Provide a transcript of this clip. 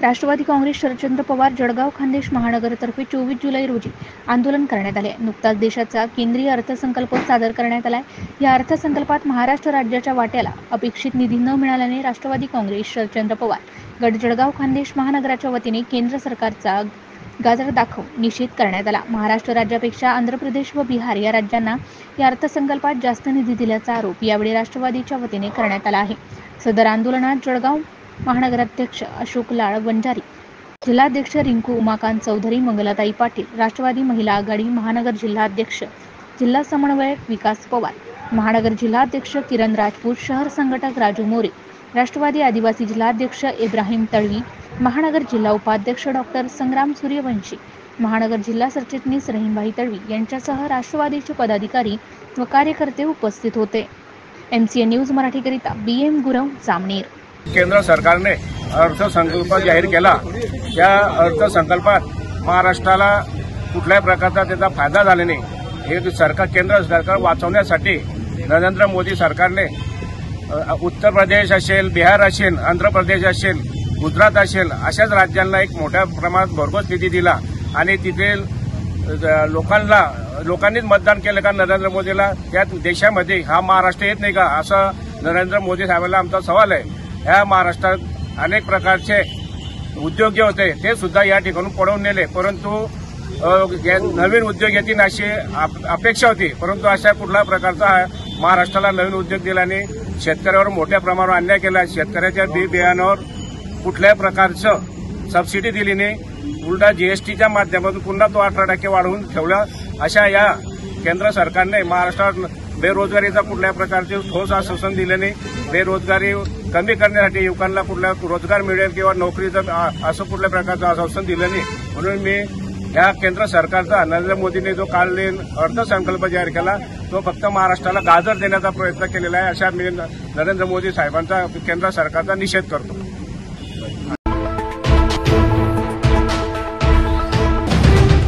राष्ट्रवादी काँग्रेस शरदचंद्र पवार जळगाव खान्देश महानगरतर्फे 24 जुलै रोजी आंदोलन करण्यात आले. नुकताच देशाचा केंद्रीय अर्थसंकल्प सादर करण्यात आला. या अर्थसंकल्पात महाराष्ट्र राज्याच्या वाट्याला अपेक्षित निधी न मिळाल्याने राष्ट्रवादी काँग्रेस शरदचंद्र पवार गट जळगाव खान्देश महानगराच्या वतीने केंद्र सरकारचा गाजर दाखवून निषेध करण्यात आला. महाराष्ट्र राज्यापेक्षा आंध्र प्रदेश व बिहार या राज्यांना या अर्थसंकल्पात जास्त निधी दिल्याचा आरोप यावेळी राष्ट्रवादीच्या वतीने करण्यात आला आहे. सदर आंदोलनात जळगाव महानगराध्यक्ष अशोक लाड वंजारी, जिल्हाध्यक्ष रिंकू उमाकांत चौधरी, मंगलाताई पाटील, राष्ट्रवादी महिला आघाडी महानगर जिल्हाध्यक्ष, जिल्हा समन्वयक विकास पवार, महानगर जिल्हाध्यक्ष किरण राजपूत, शहर संघटक राजू मोरे, राष्ट्रवादी आदिवासी जिल्हाध्यक्ष इब्राहिम तळवी, महानगर जिल्हा उपाध्यक्ष डॉक्टर संग्राम सूर्यवंशी, महानगर जिल्हा सरचिटणीस रहीमभाई तळवी यांच्यासह राष्ट्रवादीचे पदाधिकारी व कार्यकर्ते उपस्थित होते. MCN न्यूज मराठीकरिता BM गुरव, जामनेर. केंद्र सरकारने अर्थसंकल्प जाहीर केला. त्या अर्थसंकल्पात महाराष्ट्राला कुठल्याही प्रकारचा त्याचा फायदा झाला नाही. हे सरकार केंद्र सरकार वाचवण्यासाठी नरेंद्र मोदी सरकारने उत्तर प्रदेश असेल, बिहार असेल, आंध्र प्रदेश असेल, गुजरात असेल अशाच राज्यांना एक मोठ्या प्रमाणात भरघोस निधी दिला आणि तिथे लोकांनीच मतदान केलं का नरेंद्र मोदीला. त्या देशामध्ये हा महाराष्ट्र येत नाही का असं नरेंद्र मोदी साहेबांना आमचा सवाल आहे. या महाराष्ट्रात अनेक प्रकारचे उद्योग जे होते ते सुद्धा या ठिकाणून पळवून नेले, परंतु नवीन उद्योग येतील अशी अपेक्षा होती, परंतु अशा कुठल्या प्रकारचा महाराष्ट्राला नवीन उद्योग दिल्याने शेतकऱ्यावर मोठ्या प्रमाणावर अन्याय केला. शेतकऱ्याच्या बी बियाणावर कुठल्याही प्रकारचं सबसिडी दिली नाही. उलटा GSTच्या माध्यमातून पुन्हा तो 18% वाढवून ठेवला. अशा या केंद्र सरकारने महाराष्ट्रात बेरोजगारीचा कुठल्याही प्रकारचे ठोस आश्वासन दिले नाही. बेरोजगारी कमी करण्यासाठी युवकांना कुठला रोजगार मिळेल किंवा नोकरीचं असं कुठल्या प्रकारचं आश्वासन दिलं नाही. म्हणून मी या केंद्र सरकारचा नरेंद्र मोदींनी जो कालने अर्थसंकल्प जाहीर केला तो फक्त महाराष्ट्राला गाजर देण्याचा प्रयत्न केलेला आहे. अशा मी नरेंद्र मोदी साहेबांचा केंद्र सरकारचा निषेध करतो.